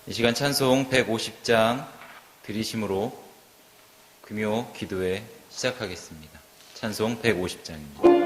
이 시간 찬송 150장 들으심으로 금요 기도회 시작하겠습니다. 찬송 150장입니다.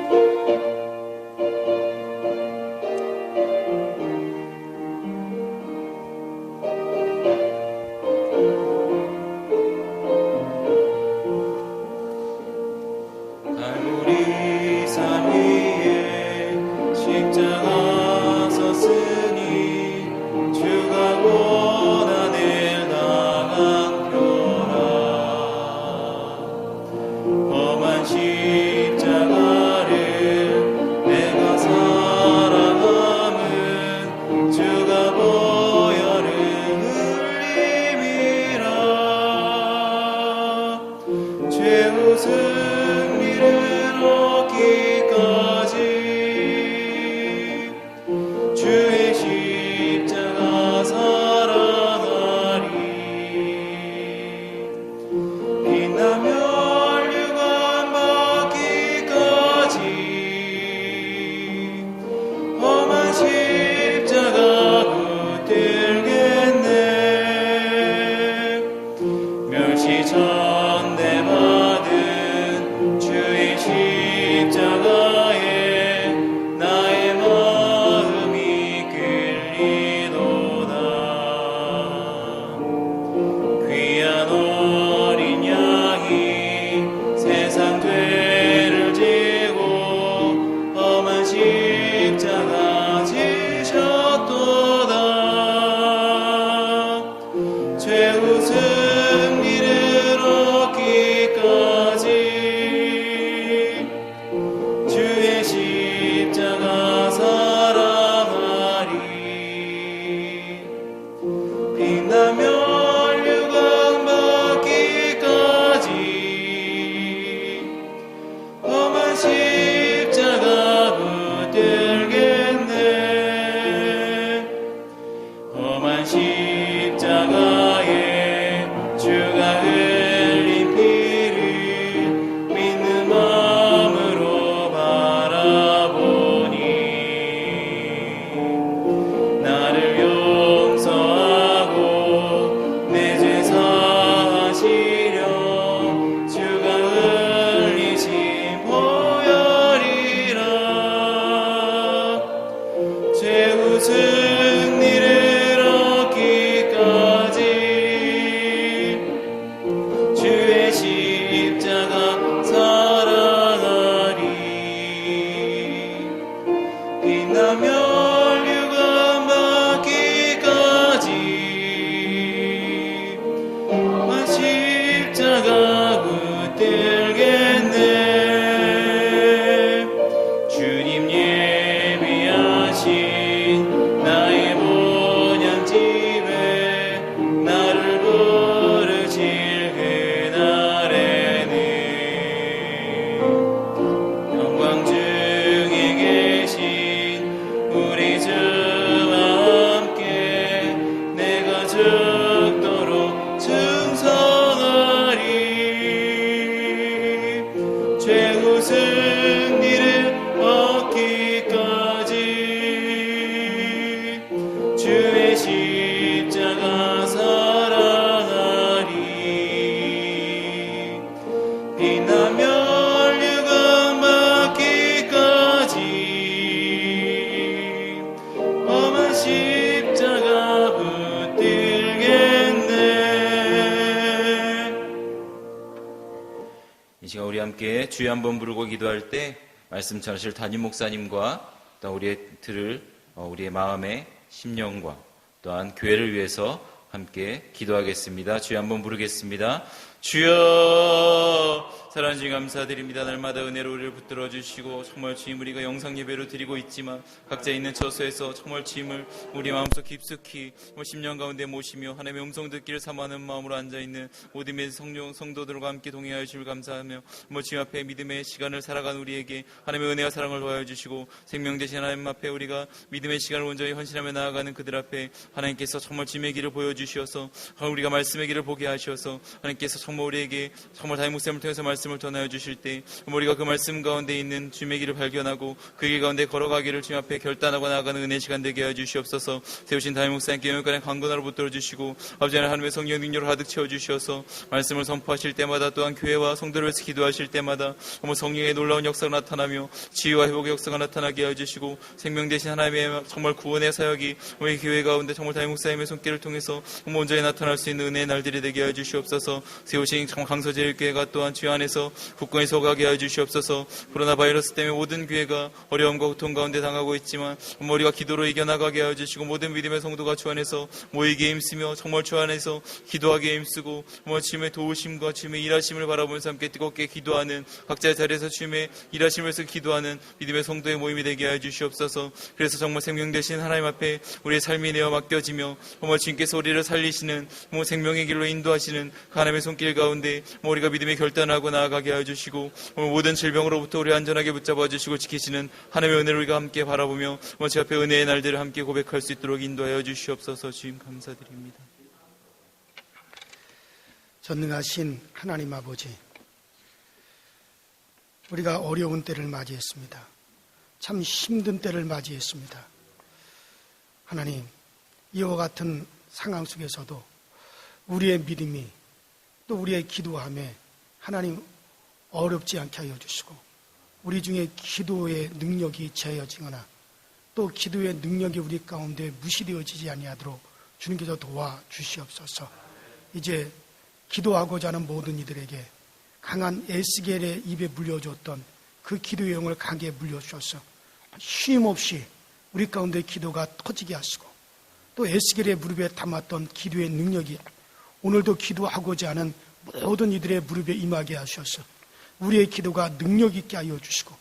주여 한번 부르고 기도할 때 말씀 전하실 담임 목사님과 또 우리의 들을 우리의 마음의 심령과 또한 교회를 위해서 함께 기도하겠습니다. 주여 한번 부르겠습니다. 주여 사랑하는 주님 감사드립니다. 날마다 은혜로 우리를 붙들어 주시고 정말 주님 우리가 영상 예배로 드리고 있지만 각자 있는 처소에서 정말 주님을 우리 마음속 깊숙이 심령 가운데 모시며 하나님의 음성 듣기를 삼하는 마음으로 앉아있는 모든 성도들과 함께 동행하여 주시길 감사하며 주님 앞에 믿음의 시간을 살아간 우리에게 하나님의 은혜와 사랑을 도와여 주시고 생명 되신 하나님 앞에 우리가 믿음의 시간을 온전히 헌신하며 나아가는 그들 앞에 하나님께서 정말 주님의 길을 보여주시어서 우리가 말씀의 길을 보게 하시어서 하나님께서 정말 정말 우리에게 정말 담임 목사님을 통해서 말씀을 전하여 주실 때 우리가 그 말씀 가운데 있는 주님의 길을 발견하고 그 길 가운데 걸어가기를 주님 앞에 결단하고 나아가는 은혜 시간 되게 하여 주시옵소서. 세우신 담임 목사님께 영역간의 강건하로 붙들어 주시고 아버지 하나님의 성령 능력으로 가득 채워 주시어서 말씀을 선포하실 때마다 또한 교회와 성도를 위해서 기도하실 때마다 정말 성령의 놀라운 역사가 나타나며 치유와 회복의 역사가 나타나게 하여 주시고 생명 되신 하나님의 정말 구원의 사역이 우리 교회 가운데 정말 담임 목사님의 손길을 통해서 온전히 나타날 수 있는 은혜의 날들이 되게 하여 주시옵소서. 세우신 정말 강서제일교회가 또한 주여 안에서 굳건히 서가게 하여 주시옵소서. 코로나 바이러스 때문에 모든 교회가 어려움과 고통 가운데 당하고 있지만 우리가 기도로 이겨나가게 하여 주시고 모든 믿음의 성도가 주 안에서 모이게 힘쓰며 정말 주 안에서 기도하게 힘쓰고 주님의 도우심과 주님의 일하심을 바라보면서 함께 뜨겁게 기도하는 각자의 자리에서 주님의 일하심을 위해서 기도하는 믿음의 성도의 모임이 되게 하여 주시옵소서. 그래서 정말 생명 되신 하나님 앞에 우리의 삶이 내어 맡겨지며 정말 주님께서 우리를 살리시는 생명의 길로 인도하시는 그 하나님의 손길 가운데 우리가 믿음의 결단하고 나아가게 하여 주시고 모든 질병으로부터 우리 안전하게 붙잡아 주시고 지키시는 하나님의 은혜를 우리가 함께 바라보며 제 앞에 은혜의 날들을 함께 고백할 수 있도록 인도하여 주시옵소서. 주님 감사드립니다. 전능하신 하나님 아버지, 우리가 어려운 때를 맞이했습니다. 참 힘든 때를 맞이했습니다. 하나님, 이와 같은 상황 속에서도 우리의 믿음이 또 우리의 기도함에 하나님 어렵지 않게 하여 주시고 우리 중에 기도의 능력이 제어지거나 또 기도의 능력이 우리 가운데 무시되어지지 아니하도록 주님께서 도와주시옵소서. 이제 기도하고자 하는 모든 이들에게 강한 에스겔의 입에 물려줬던 그 기도의 영을 강하게 물려주셔서 쉼없이 우리 가운데 기도가 터지게 하시고 또 에스겔의 무릎에 담았던 기도의 능력이 오늘도 기도하고자 하는 모든 이들의 무릎에 임하게 하셔서 우리의 기도가 능력 있게 하여 주시고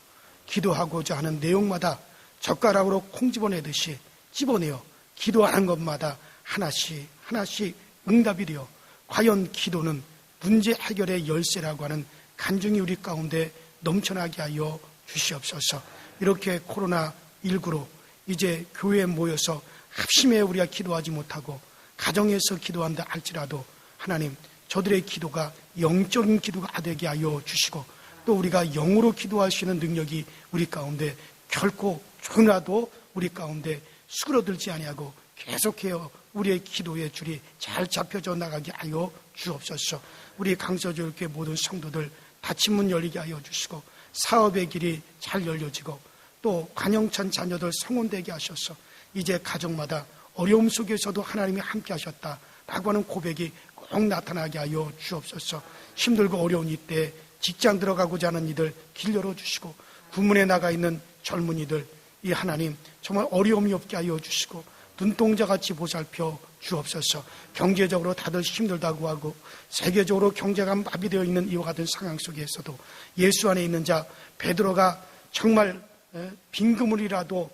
기도하고자 하는 내용마다 젓가락으로 콩 집어내듯이 집어내어 기도하는 것마다 하나씩 하나씩 응답이 되어 과연 기도는 문제 해결의 열쇠라고 하는 간증이 우리 가운데 넘쳐나게 하여 주시옵소서. 이렇게 코로나19로 이제 교회에 모여서 합심해 우리가 기도하지 못하고 가정에서 기도한다 할지라도 하나님, 저들의 기도가 영적인 기도가 되게 하여 주시고 또 우리가 영으로 기도할 수 있는 능력이 우리 가운데 결코 조금이라도 우리 가운데 수그러들지 아니하고 계속해요 우리의 기도의 줄이 잘 잡혀져 나가게 하여 주옵소서. 우리 강서교회 모든 성도들 닫힌 문 열리게 하여 주시고 사업의 길이 잘 열려지고 또 관영찬 자녀들 성원되게 하셔서 이제 가정마다 어려움 속에서도 하나님이 함께 하셨다라고 하는 고백이 꼭 나타나게 하여 주옵소서. 힘들고 어려운 이때 직장 들어가고자 하는 이들 길 열어주시고 구문에 나가 있는 젊은이들 이 하나님 정말 어려움이 없게 하여 주시고 눈동자같이 보살펴 주옵소서. 경제적으로 다들 힘들다고 하고 세계적으로 경제가 마비되어 있는 이와 같은 상황 속에서도 예수 안에 있는 자 베드로가 정말 빈 그물이라도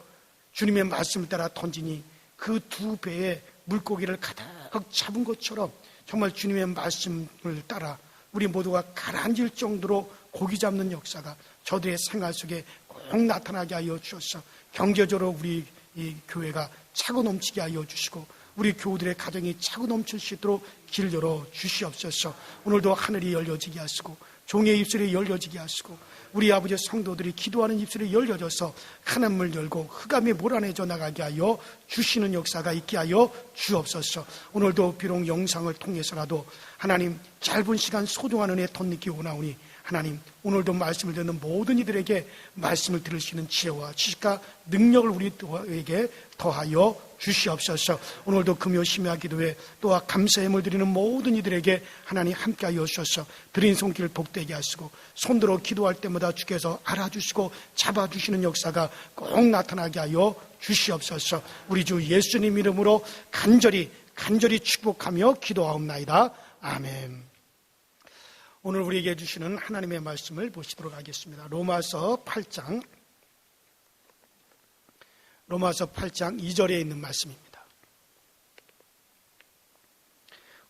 주님의 말씀을 따라 던지니 그 두 배의 물고기를 가득 잡은 것처럼 정말 주님의 말씀을 따라 우리 모두가 가라앉을 정도로 고기 잡는 역사가 저들의 생활 속에 꼭 나타나게 하여 주셔서 경제적으로 우리 이 교회가 차고 넘치게 하여 주시고 우리 교우들의 가정이 차고 넘칠 수 있도록 길 열어 주시옵소서. 오늘도 하늘이 열려지게 하시고 종의 입술이 열려지게 하시고 우리 아버지 성도들이 기도하는 입술이 열려져서 하늘문을 열고 흑암이 몰아내져 나가게 하여 주시는 역사가 있게 하여 주옵소서. 오늘도 비록 영상을 통해서라도 하나님 짧은 시간 소중한 은혜 덧입기 원하오니 하나님 오늘도 말씀을 듣는 모든 이들에게 말씀을 들을 수 있는 지혜와 지식과 능력을 우리에게 더하여 주시옵소서. 오늘도 금요 심야 기도에 또한 감사의 예물 드리는 모든 이들에게 하나님 함께하여 주셔서 드린 손길 복되게 하시고 손들어 기도할 때마다 주께서 알아주시고 잡아주시는 역사가 꼭 나타나게 하여 주시옵소서. 우리 주 예수님 이름으로 간절히 축복하며 기도하옵나이다. 아멘. 오늘 우리에게 주시는 하나님의 말씀을 보시도록 하겠습니다. 로마서 8장 2절에 있는 말씀입니다.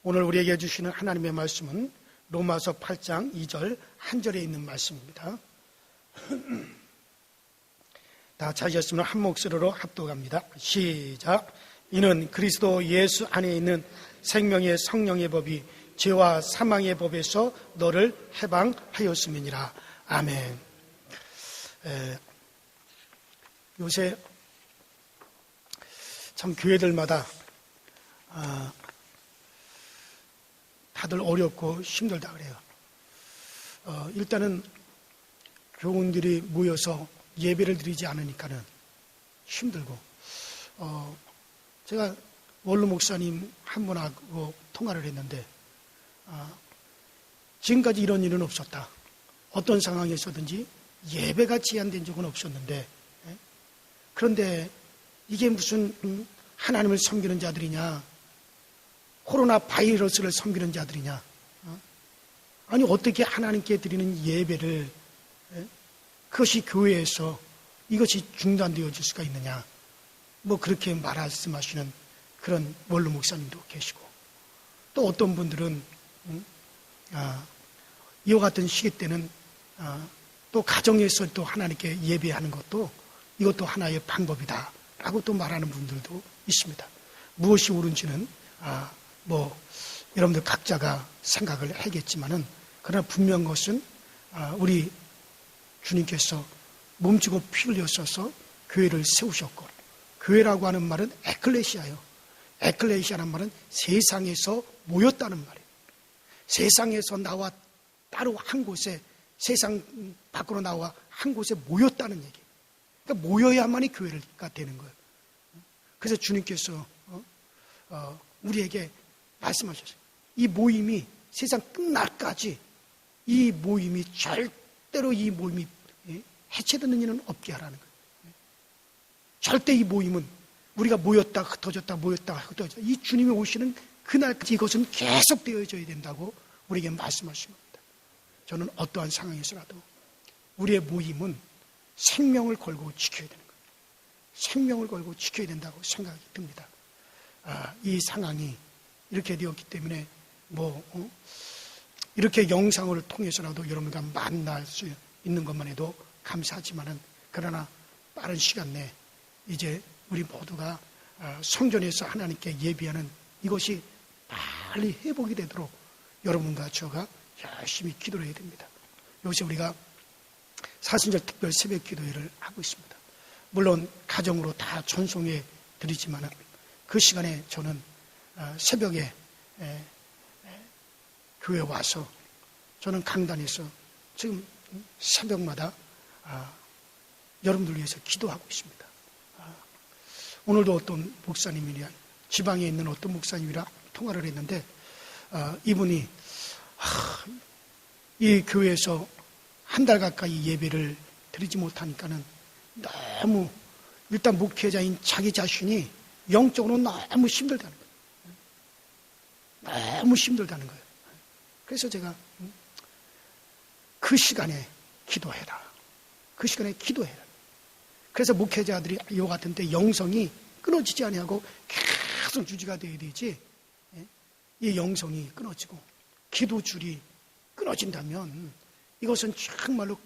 오늘 우리에게 주시는 하나님의 말씀은 로마서 8장 2절 한 절에 있는 말씀입니다. 다 찾으셨으면 한 목소리로 합독합니다. 시작. 이는 그리스도 예수 안에 있는 생명의 성령의 법이 죄와 사망의 법에서 너를 해방하였음이니라. 아멘. 요새 참 교회들마다 다들 어렵고 힘들다 그래요. 일단은 교우들이 모여서 예배를 드리지 않으니까는 힘들고, 제가 원로 목사님 한 분하고 통화를 했는데, 지금까지 이런 일은 없었다. 어떤 상황에서든지 예배가 제한된 적은 없었는데, 그런데 이게 무슨 하나님을 섬기는 자들이냐, 코로나 바이러스를 섬기는 자들이냐, 아니 어떻게 하나님께 드리는 예배를, 그것이 교회에서 이것이 중단되어질 수가 있느냐, 뭐 그렇게 말씀하시는 그런 원로 목사님도 계시고, 또 어떤 분들은 이와 같은 시기 때는 또 가정에서 또 하나님께 예배하는 것도 이것도 하나의 방법이다 라고 또 말하는 분들도 있습니다. 무엇이 옳은지는 뭐 여러분들 각자가 생각을 하겠지만은, 그러나 분명한 것은 우리 주님께서 몸주고 피 흘렸어서 교회를 세우셨고, 교회라고 하는 말은 에클레시아예요. 에클레시아라는 말은 세상에서 모였다는 말이에요. 세상에서 나와 따로 한 곳에, 세상 밖으로 나와 한 곳에 모였다는 얘기예요. 그러니까 모여야만이 교회가 되는 거예요. 그래서 주님께서 우리에게 말씀하셨어요. 이 모임이 세상 끝날까지 이 모임이 절대로 이 모임이 해체되는 일은 없게 하라는 거예요. 절대 이 모임은 우리가 모였다 흩어졌다 모였다 흩어졌다, 이 주님이 오시는 그날까지 이것은 계속 되어져야 된다고 우리에게 말씀하신 겁니다. 저는 어떠한 상황에서라도 우리의 모임은 생명을 걸고 지켜야 되는 거예요. 생명을 걸고 지켜야 된다고 생각이 듭니다. 이 상황이 이렇게 되었기 때문에 이렇게 영상을 통해서라도 여러분과 만날 수 있는 것만 해도 감사하지만은, 그러나 빠른 시간 내에 이제 우리 모두가 성전에서 하나님께 예배하는 이것이 빨리 회복이 되도록 여러분과 저가 열심히 기도를 해야 됩니다. 요새 우리가 사순절 특별 새벽 기도회를 하고 있습니다. 물론 가정으로 다 전송해 드리지만 그 시간에 저는 새벽에 교회 와서 저는 강단에서 지금 새벽마다 여러분들 위해서 기도하고 있습니다. 오늘도 어떤 목사님이랑 지방에 있는 어떤 목사님이랑 통화를 했는데, 이분이 이 교회에서 한 달 가까이 예배를 드리지 못하니까는 너무, 일단 목회자인 자기 자신이 영적으로 너무 힘들다는 거예요. 너무 힘들다는 거예요. 그래서 제가 그 시간에 기도해라. 그 시간에 기도해라. 그래서 목회자들이 이와 같은 때 영성이 끊어지지 아니하고 계속 유지가 되어야 되지, 이 영성이 끊어지고 기도줄이 끊어진다면 이것은 정말로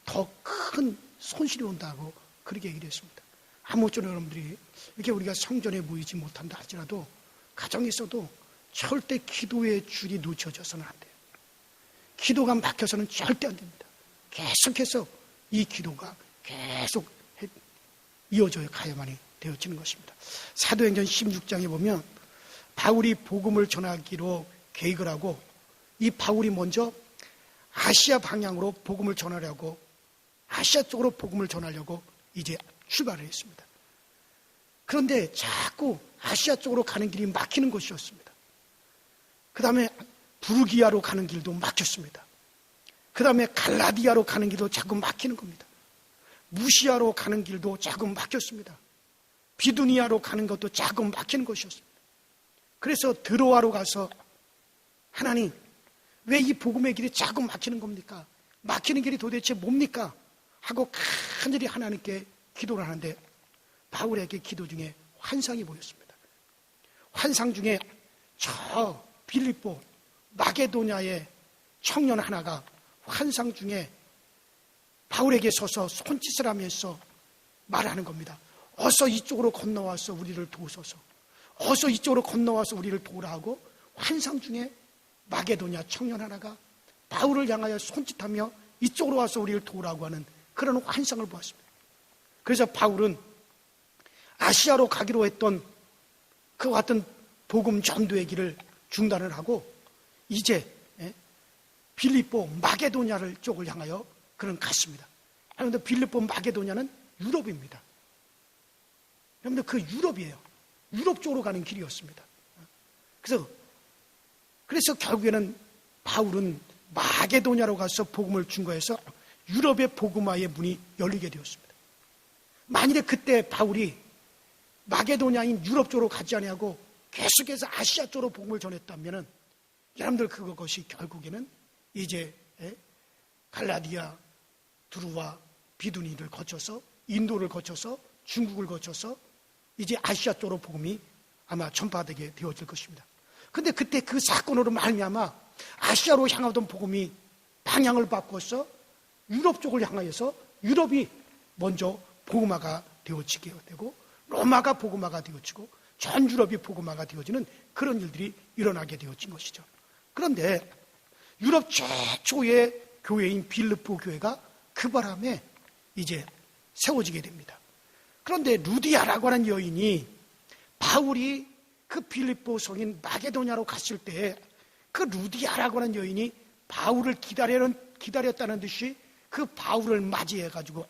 더 큰 손실이 온다고 그렇게 얘기를 했습니다. 아무쪼록 여러분들이 이렇게 우리가 성전에 모이지 못한다 할지라도 가정에서도 절대 기도의 줄이 놓쳐져서는 안 돼요. 기도가 막혀서는 절대 안 됩니다. 계속해서 이 기도가 계속 이어져 가야만이 되어지는 것입니다. 사도행전 16장에 보면 바울이 복음을 전하기로 계획을 하고, 이 바울이 먼저 아시아 방향으로 복음을 전하려고, 아시아 쪽으로 복음을 전하려고 이제 출발을 했습니다. 그런데 자꾸 아시아 쪽으로 가는 길이 막히는 것이었습니다. 그 다음에 부르기아로 가는 길도 막혔습니다. 그 다음에 갈라디아로 가는 길도 자꾸 막히는 겁니다. 무시아로 가는 길도 자꾸 막혔습니다. 비두니아로 가는 것도 자꾸 막히는 것이었습니다. 그래서 드로아로 가서, 하나님, 왜 이 복음의 길이 자꾸 막히는 겁니까? 막히는 길이 도대체 뭡니까? 하고 간절히 하나님께 기도를 하는데, 바울에게 기도 중에 환상이 보였습니다. 환상 중에 저 빌립보 마게도냐의 청년 하나가 환상 중에 바울에게 서서 손짓을 하면서 말하는 겁니다. 어서 이쪽으로 건너와서 우리를 도우소서. 어서 이쪽으로 건너와서 우리를 도우라 하고 환상 중에 마게도냐 청년 하나가 바울을 향하여 손짓하며 이쪽으로 와서 우리를 도우라고 하는 그런 환상을 보았습니다. 그래서 바울은 아시아로 가기로 했던 그와 같은 복음 전도의 길을 중단을 하고 이제 빌립보 마게도냐를 쪽을 향하여 그는 갔습니다. 그런데 빌립보 마게도냐는 유럽입니다. 여러분들 그 유럽이에요. 유럽 쪽으로 가는 길이었습니다. 그래서 결국에는 바울은 마게도냐로 가서 복음을 증거해서 유럽의 복음화의 문이 열리게 되었습니다. 만일에 그때 바울이 마게도냐인 유럽 쪽으로 가지 아니하고 계속해서 아시아 쪽으로 복음을 전했다면 여러분들 그것이 결국에는 이제 갈라디아, 두루와 비두니를 거쳐서 인도를 거쳐서 중국을 거쳐서 이제 아시아 쪽으로 복음이 아마 전파되게 되어질 것입니다. 근데 그때 그 사건으로 말미암아 아시아로 향하던 복음이 방향을 바꿔서 유럽 쪽을 향하여서 유럽이 먼저 복음화가 되어지게 되고 로마가 복음화가 되어지고 전 유럽이 복음화가 되어지는 그런 일들이 일어나게 되어진 것이죠. 그런데 유럽 최초의 교회인 빌립보 교회가 그 바람에 이제 세워지게 됩니다. 그런데 루디아라고 하는 여인이 바울이 그 빌립보 성인 마게도냐로 갔을 때 그 루디아라고 하는 여인이 바울을 기다렸다는 듯이 그 바울을 맞이해가지고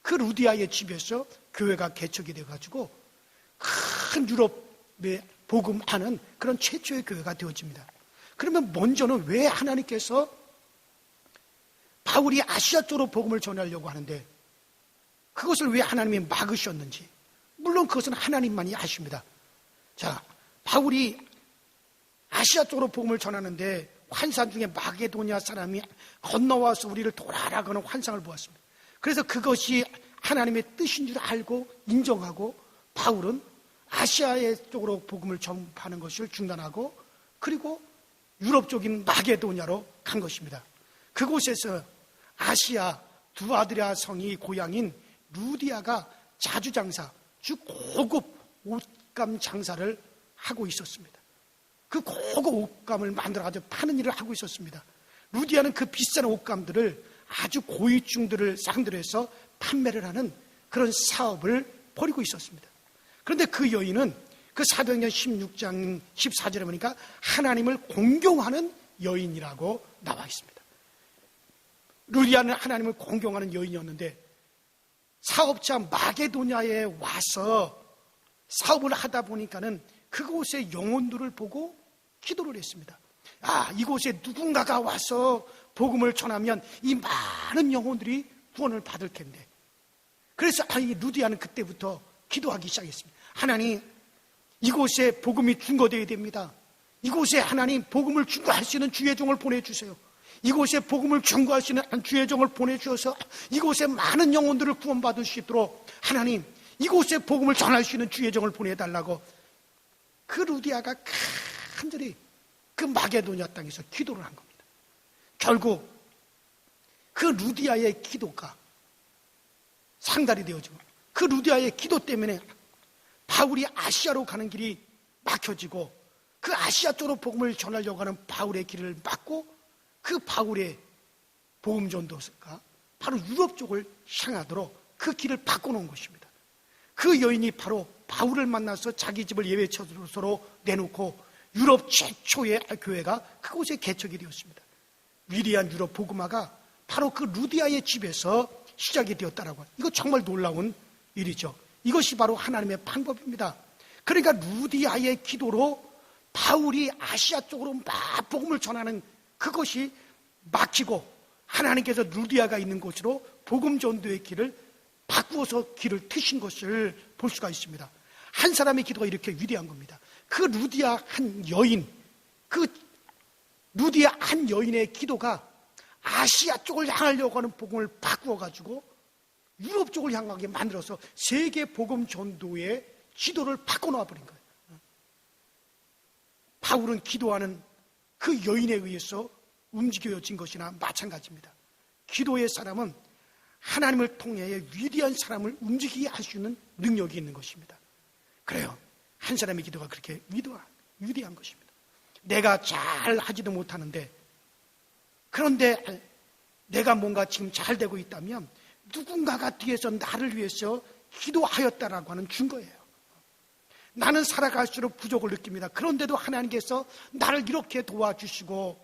그 루디아의 집에서 교회가 개척이 돼가지고 큰 유럽에 복음하는 그런 최초의 교회가 되어집니다. 그러면 먼저는 왜 하나님께서 바울이 아시아 쪽으로 복음을 전하려고 하는데 그것을 왜 하나님이 막으셨는지, 물론 그것은 하나님만이 아십니다. 자, 바울이 아시아 쪽으로 복음을 전하는데 환상 중에 마게도냐 사람이 건너와서 우리를 도와라고 하는 환상을 보았습니다. 그래서 그것이 하나님의 뜻인 줄 알고 인정하고 바울은 아시아의 쪽으로 복음을 전파하는 것을 중단하고 그리고 유럽 쪽인 마게도냐로 간 것입니다. 그곳에서 아시아 두아드라 성이 고향인 루디아가 자주장사, 즉 고급 옷감 장사를 하고 있었습니다. 그 고급 옷감을 만들어가지고 파는 일을 하고 있었습니다. 루디아는 그 비싼 옷감들을 아주 고위층들을 상대로 해서 판매를 하는 그런 사업을 벌이고 있었습니다. 그런데 그 여인은 그 사도행전 16장 14절에 보니까 하나님을 공경하는 여인이라고 나와 있습니다. 루디아는 하나님을 공경하는 여인이었는데 사업자 마게도냐에 와서 사업을 하다 보니까는 그곳의 영혼들을 보고 기도를 했습니다. 이곳에 누군가가 와서 복음을 전하면 이 많은 영혼들이 구원을 받을 텐데. 그래서 이 루디아는 그때부터 기도하기 시작했습니다. 하나님, 이곳에 복음이 증거되어야 됩니다. 이곳에 하나님 복음을 증거할 수 있는 주의 종을 보내주세요. 이곳에 복음을 증거할 수 있는 주의 종을 보내주셔서 이곳에 많은 영혼들을 구원받을 수 있도록 하나님, 이곳에 복음을 전할 수 있는 주의 종을 보내달라고 그 루디아가 간절히 그 마게도냐 땅에서 기도를 한 겁니다. 결국 그 루디아의 기도가 상달이 되어지고 그 루디아의 기도 때문에 바울이 아시아로 가는 길이 막혀지고 그 아시아 쪽으로 복음을 전하려고 하는 바울의 길을 막고 그 바울의 복음 전도가 바로 유럽 쪽을 향하도록 그 길을 바꿔놓은 것입니다. 그 여인이 바로 바울을 만나서 자기 집을 예배처소로 내놓고 유럽 최초의 교회가 그곳에 개척이 되었습니다. 위대한 유럽 복음화가 바로 그 루디아의 집에서 시작이 되었다라고 합니다. 이거 정말 놀라운 일이죠. 이것이 바로 하나님의 방법입니다. 그러니까 루디아의 기도로 바울이 아시아 쪽으로 막 복음을 전하는 그것이 막히고 하나님께서 루디아가 있는 곳으로 복음 전도의 길을 바꾸어서 길을 트신 것을 볼 수가 있습니다. 한 사람의 기도가 이렇게 위대한 겁니다. 그 루디아 한 여인, 그 루디아 한 여인의 기도가 아시아 쪽을 향하려고 하는 복음을 바꾸어가지고 유럽 쪽을 향하게 만들어서 세계 복음 전도의 지도를 바꿔놓아 버린 거예요. 바울은 기도하는 그 여인에 의해서 움직여진 것이나 마찬가지입니다. 기도의 사람은 하나님을 통해 위대한 사람을 움직이게 할 수 있는 능력이 있는 것입니다. 그래요. 한 사람의 기도가 그렇게 위대한 것입니다. 내가 잘 하지도 못하는데, 그런데 내가 뭔가 지금 잘 되고 있다면 누군가가 뒤에서 나를 위해서 기도하였다라고 하는 증거예요. 나는 살아갈수록 부족을 느낍니다. 그런데도 하나님께서 나를 이렇게 도와주시고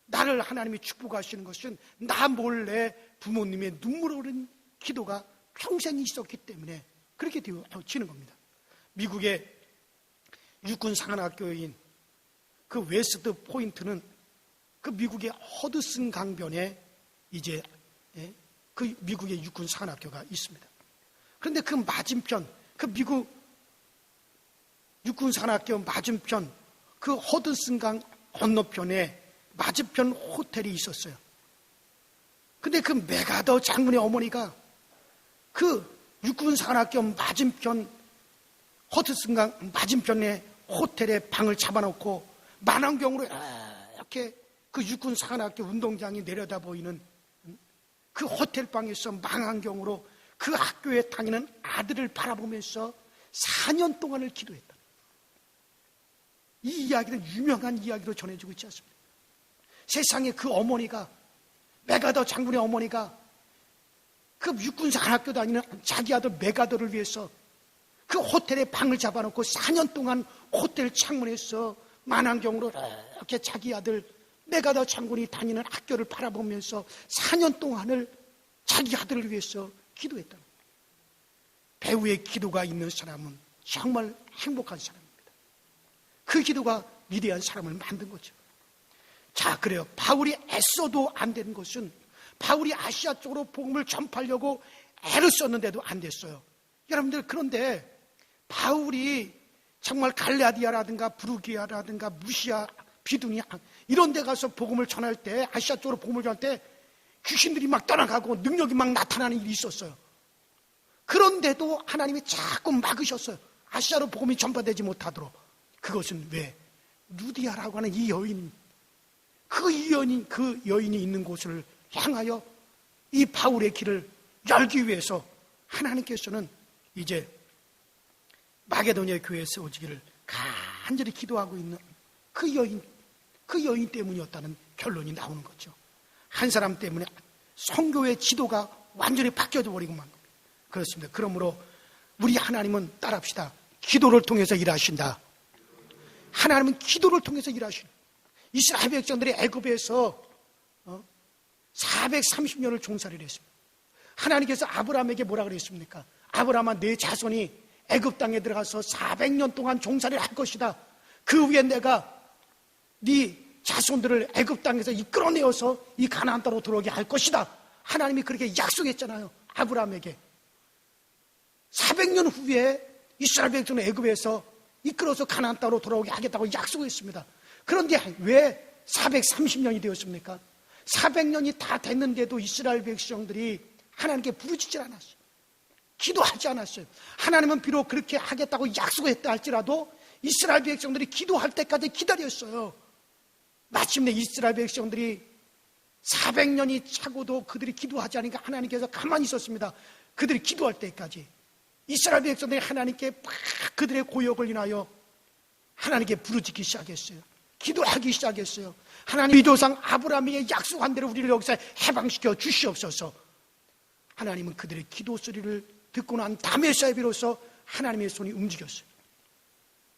나를 하나님이 축복하시는 것은 나 몰래 부모님의 눈물 흘린 기도가 평생 있었기 때문에 그렇게 되어지는 겁니다. 미국의 육군 상한학교인 그 웨스트 포인트는 그 미국의 허드슨 강변에 이제 그 미국의 육군 상한학교가 있습니다. 그런데 그 맞은편, 그 미국 육군 상한학교 맞은편 그 허드슨 강 건너편에 맞은편 호텔이 있었어요. 근데 그 메가더 장군의 어머니가 그 육군 상한학교 맞은편 허드슨 강 맞은편에 호텔에 방을 잡아놓고 만안경으로 이렇게 그 육군 상한학교 운동장이 내려다 보이는 그 호텔 방에서 망안경으로 그 학교에 다니는 아들을 바라보면서 4년 동안을 기도했다. 이 이야기는 유명한 이야기로 전해지고 있지 않습니까? 세상에 그 어머니가, 메가더 장군의 어머니가 그 육군 상한학교 다니는 자기 아들 메가더를 위해서 그 호텔에 방을 잡아놓고 4년 동안 호텔 창문에서 만안경으로 이렇게 자기 아들 메가더 장군이 다니는 학교를 바라보면서 4년 동안을 자기 아들을 위해서 기도했다. 배우의 기도가 있는 사람은 정말 행복한 사람입니다. 그 기도가 위대한 사람을 만든 거죠. 자, 그래요. 바울이 애써도 안 되는 것은 바울이 아시아 쪽으로 복음을 전파하려고 애를 썼는데도 안 됐어요. 여러분들, 그런데 바울이 정말 갈라디아라든가 부르기아라든가 무시아, 비두니아 이런 데 가서 복음을 전할 때, 아시아 쪽으로 복음을 전할 때 귀신들이 막 떠나가고 능력이 막 나타나는 일이 있었어요. 그런데도 하나님이 자꾸 막으셨어요. 아시아로 복음이 전파되지 못하도록. 그것은 왜? 루디아라고 하는 이 여인, 그 여인이 있는 곳을 향하여 이 바울의 길을 열기 위해서 하나님께서는 이제 마게도니아 교회에 세워지기를 간절히 기도하고 있는 그 여인 때문이었다는 결론이 나오는 거죠. 한 사람 때문에 성교의 지도가 완전히 바뀌어져 버리고 만 겁니다. 그렇습니다. 그러므로 우리 하나님은 따라합시다. 기도를 통해서 일하신다. 하나님은 기도를 통해서 일하신다. 이스라엘 백성들이 애굽에서 430년을 종살이를 했습니다. 하나님께서 아브라함에게 뭐라 그랬습니까? 아브라함아, 내 자손이 애굽 땅에 들어가서 400년 동안 종살이를 할 것이다. 그 후에 내가 네 자손들을 애굽 땅에서 이끌어내어서 이 가나안 땅으로 들어오게 할 것이다. 하나님이 그렇게 약속했잖아요. 아브라함에게. 400년 후에 이스라엘 백성을 애굽에서 이끌어서 가나안 땅으로 돌아오게 하겠다고 약속했습니다. 그런데 왜 430년이 되었습니까? 400년이 다 됐는데도 이스라엘 백성들이 하나님께 부르짖질 않았어요. 기도하지 않았어요. 하나님은 비록 그렇게 하겠다고 약속했다 할지라도 이스라엘 백성들이 기도할 때까지 기다렸어요. 마침내 이스라엘 백성들이 400년이 차고도 그들이 기도하지 않으니까 하나님께서 가만히 있었습니다. 그들이 기도할 때까지 이스라엘 백성들이 하나님께 막 그들의 고역을 인하여 하나님께 부르짖기 시작했어요. 기도하기 시작했어요. 하나님, 이 조상 아브라함에게 약속한 대로 우리를 여기서 해방시켜 주시옵소서. 하나님은 그들의 기도 소리를 듣고 난 다메사에 비로소 하나님의 손이 움직였어요.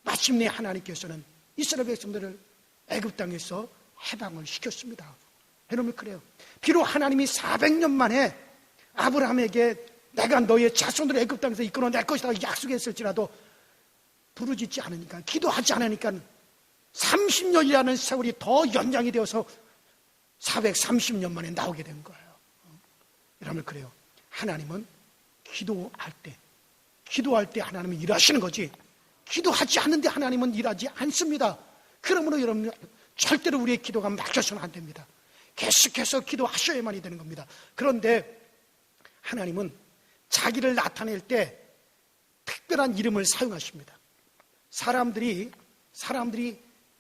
마침내 하나님께서는 이스라엘 백성들을 애굽 땅에서 해방을 시켰습니다. 여러분, 그래요. 비록 하나님이 400년 만에 아브라함에게 내가 너의 자손들을 애굽 땅에서 이끌어낼 것이라고 약속했을지라도 부르짖지 않으니까, 기도하지 않으니까 30년이라는 세월이 더 연장이 되어서 430년 만에 나오게 된 거예요. 여러분, 그래요. 하나님은 기도할 때 하나님은 일하시는 거지, 기도하지 않는데 하나님은 일하지 않습니다. 그러므로 여러분, 절대로 우리의 기도가 막혀서는 안 됩니다. 계속해서 기도하셔야만이 되는 겁니다. 그런데 하나님은 자기를 나타낼 때 특별한 이름을 사용하십니다. 사람들이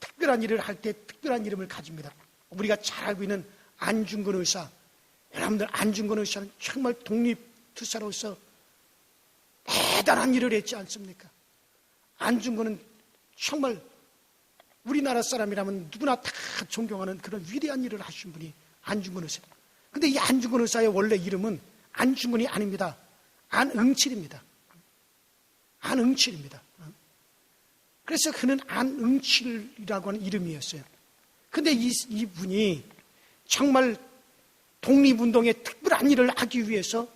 특별한 일을 할 때 특별한 이름을 가집니다. 우리가 잘 알고 있는 안중근 의사, 여러분들, 안중근 의사는 정말 독립투사로서 대단한 일을 했지 않습니까? 안중근은 정말 우리나라 사람이라면 누구나 다 존경하는 그런 위대한 일을 하신 분이 안중근 의사. 근데 이 안중근 의사의 원래 이름은 안중근이 아닙니다. 안응칠입니다. 안응칠입니다. 그래서 그는 안응칠이라고 하는 이름이었어요. 근데 이분이 정말 독립운동에 특별한 일을 하기 위해서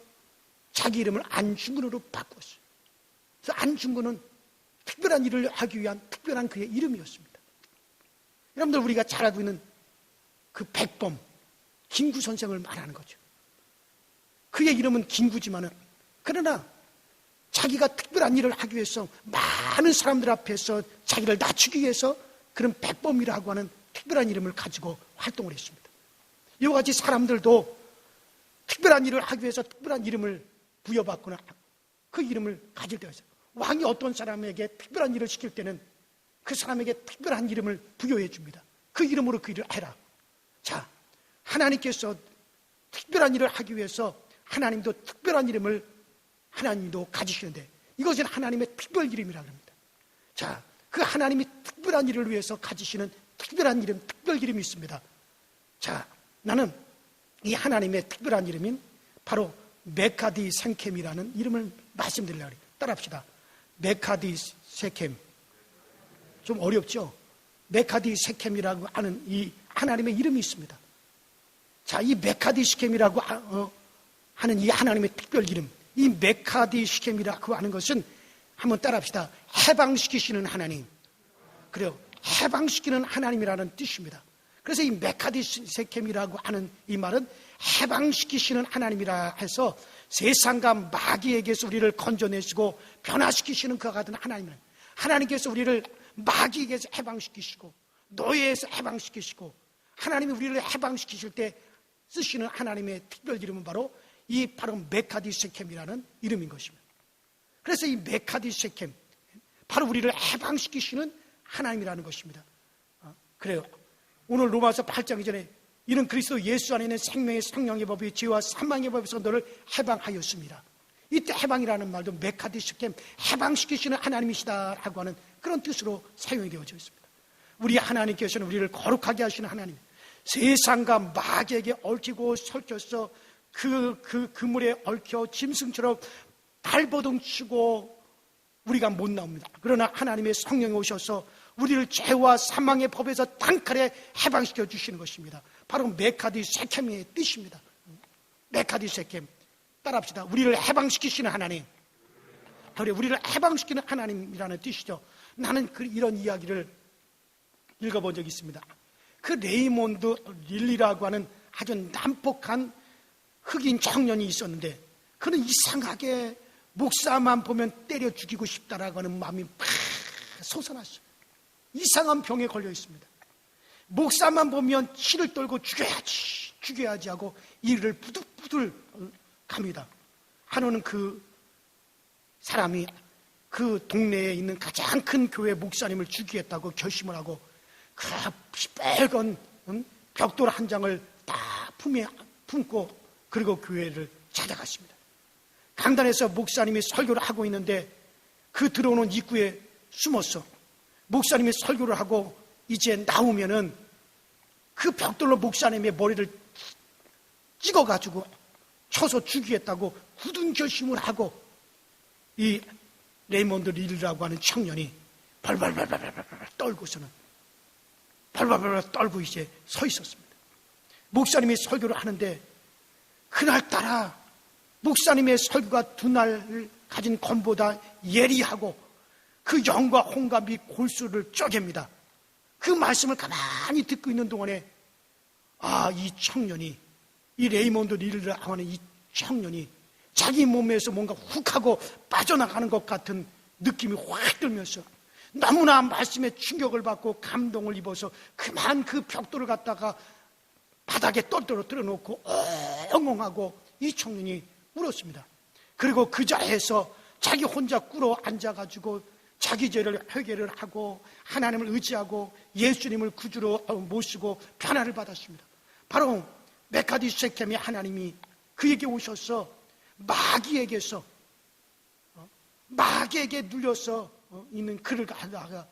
자기 이름을 안중근으로 바꿨어요. 그래서 안중근은 특별한 일을 하기 위한 특별한 그의 이름이었습니다. 여러분들 우리가 잘 알고 있는 그 백범, 김구 선생을 말하는 거죠. 그의 이름은 김구지만은 그러나 자기가 특별한 일을 하기 위해서 많은 사람들 앞에서 자기를 낮추기 위해서 그런 백범이라고 하는 특별한 이름을 가지고 활동을 했습니다. 이와 같이 사람들도 특별한 일을 하기 위해서 특별한 이름을 부여받거나 그 이름을 가질 때가 있어요. 왕이 어떤 사람에게 특별한 일을 시킬 때는 그 사람에게 특별한 이름을 부여해 줍니다. 그 이름으로 그 일을 해라. 자, 하나님께서 특별한 일을 하기 위해서 하나님도 특별한 이름을 하나님도 가지시는데 이것은 하나님의 특별 이름이라고 합니다. 자, 그 하나님이 특별한 일을 위해서 가지시는 특별한 이름, 특별 이름이 있습니다. 자, 나는 이 하나님의 특별한 이름인 바로 메카디 생켐이라는 이름을 말씀드리려고 해요. 따라합시다. 메카디 세켐. 좀 어렵죠? 메카디 세켐이라고 하는 이 하나님의 이름이 있습니다. 자, 이 메카디 시켐이라고 하는 이 하나님의 특별 이름, 이 메카디 시켐이라고 하는 것은 한번 따라합시다. 해방시키시는 하나님. 그래요. 해방시키는 하나님이라는 뜻입니다. 그래서 이 메카디 세켐이라고 하는 이 말은 해방시키시는 하나님이라 해서 세상과 마귀에게서 우리를 건져내시고 변화시키시는 그와 같은 하나님은 하나님께서 우리를 마귀에게서 해방시키시고 노예에서 해방시키시고 하나님이 우리를 해방시키실 때 쓰시는 하나님의 특별 이름은 바로 이 바로 메카디 세켐이라는 이름인 것입니다. 그래서 이 메카디 세켐 바로 우리를 해방시키시는 하나님이라는 것입니다. 그래요. 오늘 로마서 8장 이전에 이는 그리스도 예수 안에 있는 생명의 성령의 법이 죄와 사망의 법에서 너를 해방하였습니다. 이때 해방이라는 말도 메카디 세켐 해방시키시는 하나님이시다라고 하는 그런 뜻으로 사용이 되어져 있습니다. 우리 하나님께서는 우리를 거룩하게 하시는 하나님, 세상과 마귀에게 얽히고 설켜서 그 그물에 얽혀 짐승처럼 발버둥 치고 우리가 못 나옵니다. 그러나 하나님의 성령이 오셔서 우리를 죄와 사망의 법에서 단칼에 해방시켜 주시는 것입니다. 바로 메카디 세켐의 뜻입니다. 메카디 세켐. 따라합시다. 우리를 해방시키시는 하나님. 그래, 우리를 해방시키는 하나님이라는 뜻이죠. 나는 이런 이야기를 읽어본 적이 있습니다. 그 레이몬드 릴리라고 하는 아주 난폭한 흑인 청년이 있었는데 그는 이상하게 목사만 보면 때려 죽이고 싶다라고 하는 마음이 팍 솟아났어요. 이상한 병에 걸려 있습니다. 목사만 보면 치를 떨고 죽여야지 하고 이를 부들부들 갑니다. 한우는 그 사람이 그 동네에 있는 가장 큰 교회 목사님을 죽이겠다고 결심을 하고 그 시뻘건 벽돌 한 장을 다 품에 품고 그리고 교회를 찾아갔습니다. 강단에서 목사님이 설교를 하고 있는데 그 들어오는 입구에 숨었어. 목사님이 설교를 하고 이제 나오면은 그 벽돌로 목사님의 머리를 찍어가지고 쳐서 죽이겠다고 굳은 결심을 하고 이 레이몬드 릴이라고 하는 청년이 발발발발발 떨고서는 발발발발 떨고 이제 서 있었습니다. 목사님이 설교를 하는데 그날따라 목사님의 설교가 두 날 가진 검보다 예리하고 그 영과 홍감이 골수를 쪼갭니다. 그 말씀을 가만히 듣고 있는 동안에 이 청년이 이 레이몬드 릴이라고 하는 이 청년이 자기 몸에서 뭔가 훅 하고 빠져나가는 것 같은 느낌이 확 들면서 너무나 말씀에 충격을 받고 감동을 입어서 그만 그 벽돌을 갖다가 바닥에 떨어뜨려 놓고 엉엉하고 이 청년이 울었습니다. 그리고 그 자리에서 자기 혼자 꿇어 앉아가지고 자기 죄를 회개를 하고 하나님을 의지하고 예수님을 구주로 모시고 변화를 받았습니다. 바로 메카디 세켐의 하나님이 그에게 오셔서 마귀에게 눌려서 있는 그를 가다가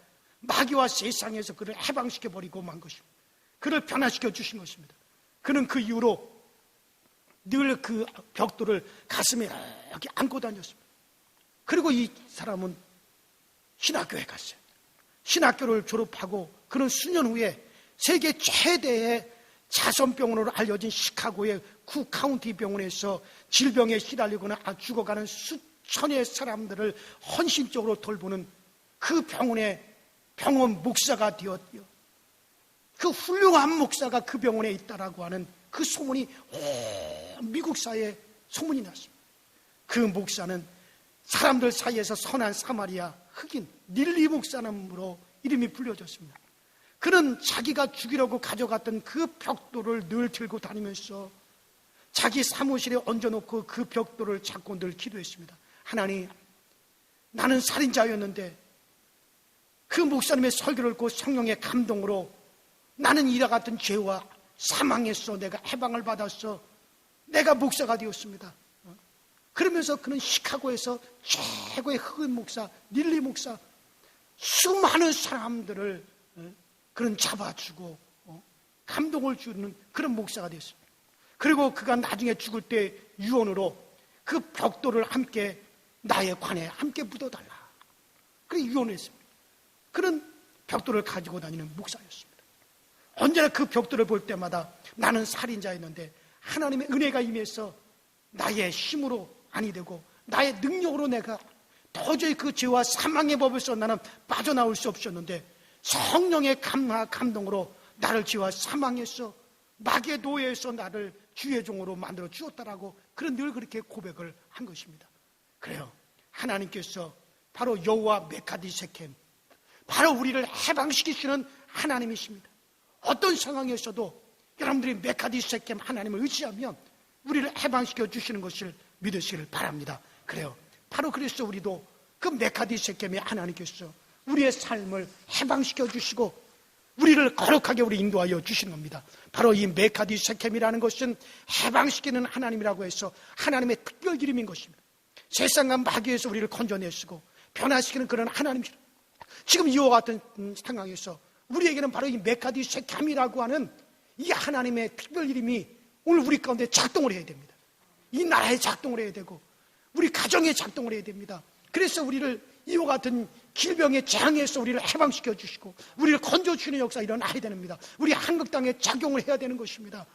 마귀와 세상에서 그를 해방시켜버리고 만 것입니다. 그를 변화시켜 주신 것입니다. 그는 그 이후로 늘 그 벽돌을 가슴에 이렇게 안고 다녔습니다. 그리고 이 사람은 신학교에 갔어요. 신학교를 졸업하고 그는 수년 후에 세계 최대의 자선병원으로 알려진 시카고의 구 카운티 병원에서 질병에 시달리거나 죽어가는 수천의 사람들을 헌신적으로 돌보는 그 병원의 병원 목사가 되었고요. 그 훌륭한 목사가 그 병원에 있다라고 하는 그 소문이 미국 사회에 소문이 났습니다. 그 목사는 사람들 사이에서 선한 사마리아 흑인 닐리 목사님으로 이름이 불려졌습니다. 그는 자기가 죽이려고 가져갔던 그 벽돌을 늘 들고 다니면서 자기 사무실에 얹어놓고 그 벽돌을 잡고 늘 기도했습니다. 하나님, 나는 살인자였는데 그 목사님의 설교를 듣고 성령의 감동으로 나는 이와 같은 죄와 사망했어. 내가 해방을 받았어. 내가 목사가 되었습니다. 그러면서 그는 시카고에서 최고의 흑인 목사 닐리 목사 수많은 사람들을 그런 잡아주고 감동을 주는 그런 목사가 됐습니다. 그리고 그가 나중에 죽을 때 유언으로 그 벽돌을 함께 나의 관에 함께 묻어달라. 그래서 유언했습니다. 그런 벽돌을 가지고 다니는 목사였습니다. 언제나 그 벽돌을 볼 때마다 나는 살인자였는데 하나님의 은혜가 임해서 나의 힘으로 아니 되고 나의 능력으로 내가 도저히 그 죄와 사망의 법에서 나는 빠져나올 수 없었는데 성령의 감동으로 나를 죄와 사망에서 마귀의 노예에서 나를 주의 종으로 만들어 주었다라고 그런 늘 그렇게 고백을 한 것입니다. 그래요. 하나님께서 바로 여호와 메카디 세켐, 바로 우리를 해방시키시는 하나님이십니다. 어떤 상황에서도 여러분들이 메카디 세켐 하나님을 의지하면 우리를 해방시켜 주시는 것을 믿으시길 바랍니다. 그래요. 바로 그래서 우리도 그 메카디 세켐의 하나님께서 우리의 삶을 해방시켜 주시고 우리를 거룩하게 우리 인도하여 주시는 겁니다. 바로 이 메카디 세켐이라는 것은 해방시키는 하나님이라고 해서 하나님의 특별 이름인 것입니다. 세상과 마귀에서 우리를 건져내시고 변화시키는 그런 하나님이십니다. 지금 이와 같은 상황에서 우리에게는 바로 이 메카디 세켐이라고 하는 이 하나님의 특별 이름이 오늘 우리 가운데 작동을 해야 됩니다. 이 나라에 작동을 해야 되고 우리 가정에 작동을 해야 됩니다. 그래서 우리를 이와 같은 질병의 재앙에서 우리를 해방시켜 주시고 우리를 건져주시는 역사 일어나야 됩니다. 우리 한국 땅에 작용을 해야 되는 것입니다.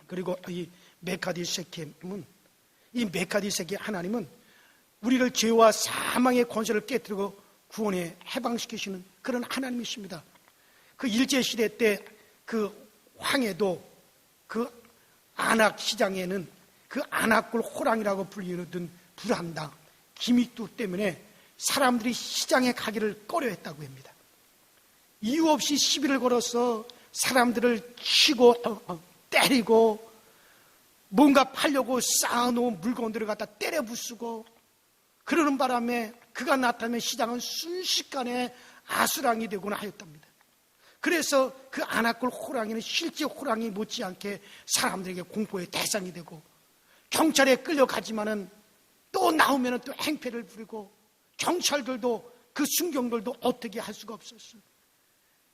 그리고 이 메카디 세켐은 이 메카디 세켐 하나님은 우리를 죄와 사망의 권세를 깨뜨리고 구원에 해방시키시는 그런 하나님이십니다. 그 일제시대 때 그 황해도 그 안악 시장에는 그 안악골 호랑이라고 불리던 불한당 기믹두 때문에 사람들이 시장에 가기를 꺼려했다고 합니다. 이유 없이 시비를 걸어서 사람들을 치고 때리고 뭔가 팔려고 쌓아놓은 물건들을 갖다 때려 부수고 그러는 바람에 그가 나타나면 시장은 순식간에 아수랑이 되곤 하였답니다. 그래서 그 안악골 호랑이는 실제 호랑이 못지않게 사람들에게 공포의 대상이 되고 경찰에 끌려가지만은 또 나오면 또 행패를 부리고 경찰들도 그 순경들도 어떻게 할 수가 없었어요.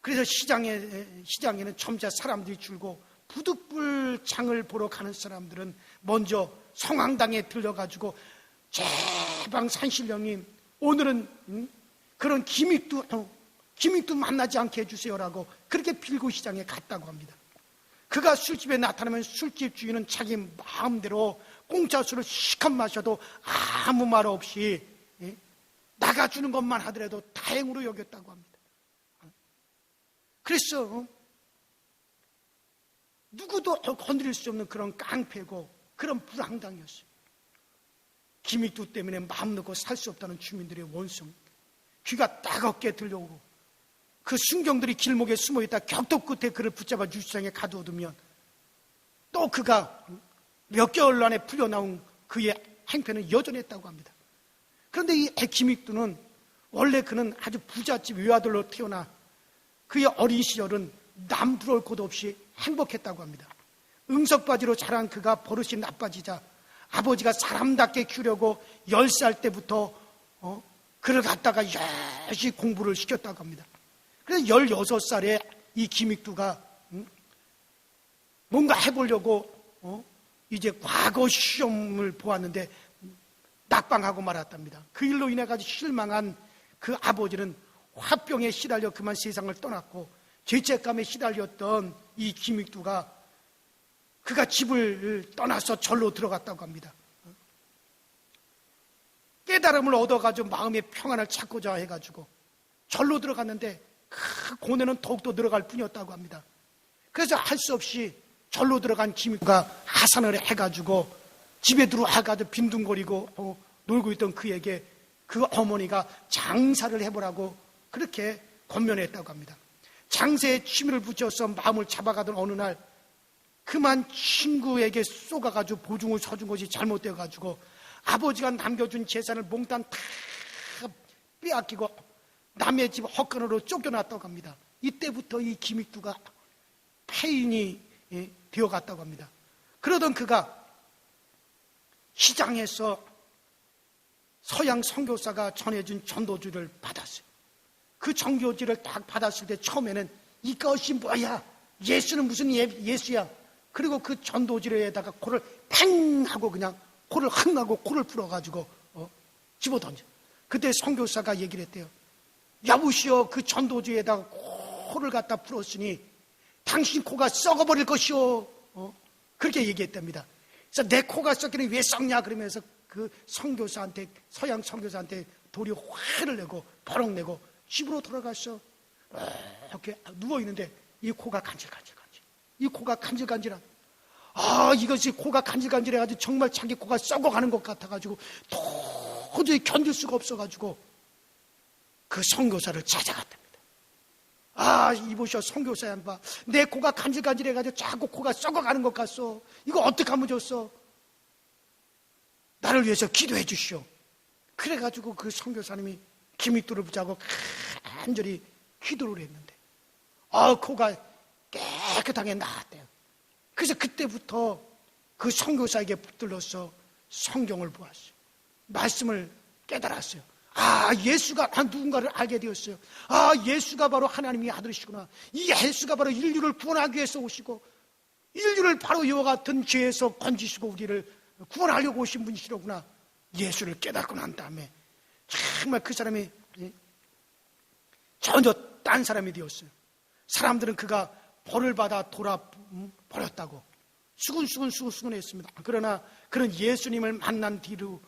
그래서 시장에는 점차 사람들이 줄고 부득불 장을 보러 가는 사람들은 먼저 성황당에 들려가지고 제방 산신령님 오늘은 그런 기믹도 만나지 않게 해주세요라고 그렇게 빌고 시장에 갔다고 합니다. 그가 술집에 나타나면 술집 주인은 자기 마음대로 공짜 술을 시컷 마셔도 아무 말 없이 나가주는 것만 하더라도 다행으로 여겼다고 합니다. 그래서 누구도 건드릴 수 없는 그런 깡패고 그런 불황당이었어요. 기믹두 때문에 마음 놓고 살 수 없다는 주민들의 원성, 귀가 따갑게 들려오고 그 순경들이 길목에 숨어있다 격도 끝에 그를 붙잡아 유치장에 가두어두면 또 그가 몇 개월 안에 풀려나온 그의 행패는 여전했다고 합니다. 그런데 이 기믹두는 원래 그는 아주 부잣집 외아들로 태어나 그의 어린 시절은 남 부러울 곳 없이 행복했다고 합니다. 응석바지로 자란 그가 버릇이 나빠지자 아버지가 사람답게 키우려고 10살 때부터 그를 갖다가 열심히 공부를 시켰다고 합니다. 그래서 16살에 이 김익두가 뭔가 해보려고 이제 과거 시험을 보았는데 낙방하고 말았답니다. 그 일로 인해 가지고 실망한 그 아버지는 화병에 시달려 그만 세상을 떠났고, 죄책감에 시달렸던 이 김익두가 그가 집을 떠나서 절로 들어갔다고 합니다. 깨달음을 얻어가지고 마음의 평안을 찾고자 해가지고 절로 들어갔는데 그 고뇌는 더욱더 늘어갈 뿐이었다고 합니다. 그래서 할 수 없이 절로 들어간 김익두가 하산을 해가지고 집에 들어와가지고 빈둥거리고 놀고 있던 그에게 그 어머니가 장사를 해보라고 그렇게 권면했다고 합니다. 장사에 취미를 붙여서 마음을 잡아가던 어느 날 그만 친구에게 쏘가가지고 보증을 서준 것이 잘못되어가지고 아버지가 남겨준 재산을 몽땅 다 빼앗기고 남의 집 헛간으로 쫓겨났다고 합니다. 이때부터 이 김익두가 폐인이 되어갔다고 합니다. 그러던 그가 시장에서 서양 선교사가 전해준 전도지를 받았어요. 그 전도지를 딱 받았을 때 처음에는 이것이 뭐야? 예수는 무슨 예수야? 그리고 그 전도지에다가 코를 팽 하고 그냥 코를 흥하고 코를 풀어가지고 집어던져. 그때 선교사가 얘기를 했대요. 여보시오, 그 전도지에다가 코를 갖다 풀었으니 당신 코가 썩어버릴 것이오. 그렇게 얘기했답니다. 그래서 내 코가 썩기는 왜 썩냐 그러면서 그 선교사한테, 서양 선교사한테 도리어 화를 내고 버럭 내고 집으로 돌아갔어. 이렇게 누워있는데 이 코가 간질간질. 이 코가 간질간질한. 이것이 코가 간질간질해가지고 정말 자기 코가 썩어가는 것 같아가지고 도저히 견딜 수가 없어가지고 그 선교사를 찾아갔답니다. 이보시오, 선교사 양반, 내 코가 간질간질해가지고 자꾸 코가 썩어가는 것 같소. 이거 어떻게 하면 좋소? 나를 위해서 기도해 주시오. 그래가지고 그 선교사님이 김익두를 붙잡고 간절히 기도를 했는데 코가 깨끗하게 나았대요. 그래서 그때부터 그 선교사에게 붙들러서 성경을 보았어요. 말씀을 깨달았어요. 예수가 누군가를 알게 되었어요. 예수가 바로 하나님의 아들이시구나. 이 예수가 바로 인류를 구원하기 위해서 오시고 인류를 바로 이와 같은 죄에서 건지시고 우리를 구원하려고 오신 분이시로구나. 예수를 깨닫고 난 다음에 정말 그 사람이 전혀 딴 사람이 되었어요. 사람들은 그가 벌을 받아 돌아버렸다고 수근수근했습니다. 그러나 그런 예수님을 만난 뒤로